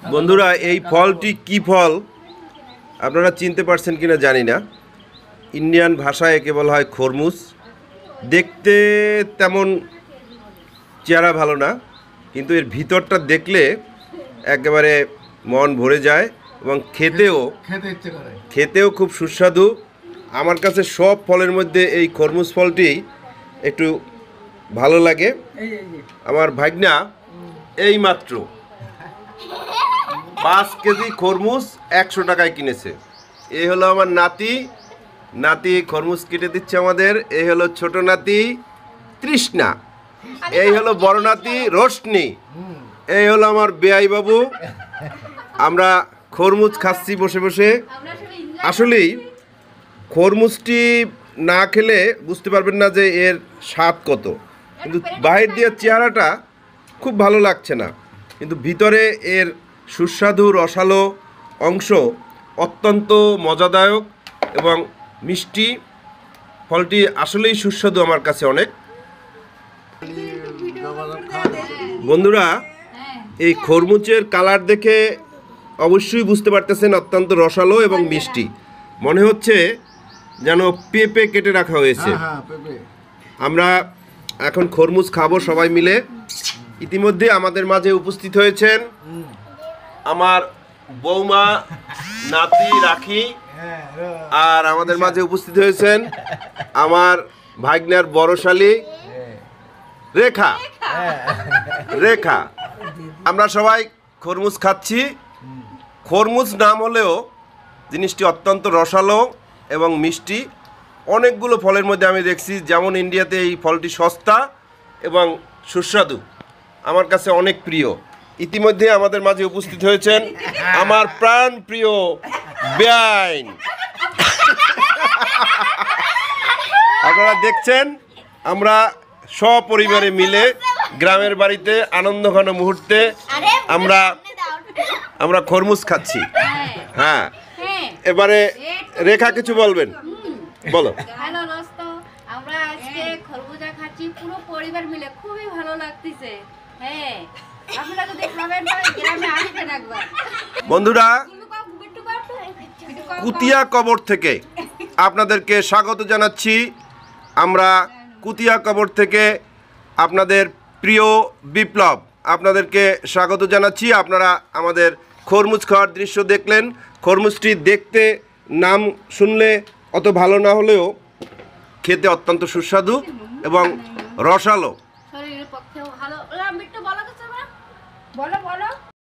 বন্ধুরা, এই ফলটি কি ফল আপনারা চিনতে পারছেন কিনা জানি না। ইন্ডিয়ান ভাষায় একে বলা হয় খরমুজ। দেখতে তেমন চেহারা ভালো না, কিন্তু এর ভিতরটা দেখলে একেবারে মন ভরে যায় এবং খেতেও খুব সুস্বাদু। আমার কাছে সব ফলের মধ্যে এই খরমুজ ফলটি একটু ভালো লাগে। আমার ভাগনা এই মাত্র 5 কেজি খরমুজ 100 টাকায় কিনেছে। এই হলো আমার নাতি খরমুজ কেটে দিচ্ছে আমাদের। এই হলো ছোট নাতি তৃষ্ণা, এই হলো বড় নাতি রোশনি, এই হলো আমার বেয়াই বাবু। আমরা খরমুজ খাচ্ছি বসে বসে। আসলেই খরমুজটি না খেলে বুঝতে পারবেন না যে এর স্বাদ কত। কিন্তু বাহির দিয়ে চেহারাটা খুব ভালো লাগছে না, কিন্তু ভিতরে এর সুস্বাদু রসালো অংশ অত্যন্ত মজাদায়ক এবং মিষ্টি। ফলটি আসলেই সুস্বাদু আমার কাছে অনেক। বন্ধুরা, এই খরমুজের কালার দেখে অবশ্যই বুঝতে পারতেছেন অত্যন্ত রসালো এবং মিষ্টি। মনে হচ্ছে যেন পেঁপে কেটে রাখা হয়েছে। আমরা এখন খরমুজ খাবো সবাই মিলে। ইতিমধ্যে আমাদের মাঝে উপস্থিত হয়েছেন আমার বৌমা নাতি রাখি, আর আমাদের মাঝে উপস্থিত হয়েছেন আমার ভাগ্নার বড় শালী রেখা। আমরা সবাই খরমুজ খাচ্ছি। খরমুজ নাম হলেও জিনিসটি অত্যন্ত রসালো এবং মিষ্টি। অনেকগুলো ফলের মধ্যে আমি দেখছি যেমন ইন্ডিয়াতে এই ফলটি সস্তা এবং সুস্বাদু, আমার কাছে অনেক প্রিয়। ইতিমধ্যে আমাদের মাঝে উপস্থিত হয়েছেন আমার প্রাণ প্রিয় বেআইন। আপনারা দেখছেন আমরা সপরিবারে মিলে গ্রামের বাড়িতে আনন্দঘন মুহূর্তে আমরা খরমুজ খাচ্ছি। হ্যাঁ, এবারে রেখা কিছু বলবেন, বলো। হ্যালো দোস্ত, আমরা আজকে খরবুজা খাচ্ছি পুরো পরিবার মিলে, খুবই ভালো লাগতেছে। হ্যাঁ, আপনারা যদি খাবেন তাহলে গ্রামে আসবেন একবার। বন্ধুরা, কুতিয়া কবর থেকে আপনাদেরকে স্বাগত জানাচ্ছি। আমরা কুতিয়া কবর থেকে আপনাদের প্রিয় বিপ্লব আপনাদেরকে স্বাগত জানাচ্ছি। আপনারা আমাদের খরমুজ খাওয়ার দৃশ্য দেখলেন। খরমুজটি দেখতে নাম শুনলে অত ভালো না হলেও খেতে অত্যন্ত সুস্বাদু এবং রসালো। শরীরের পক্ষেও ভালো। বলো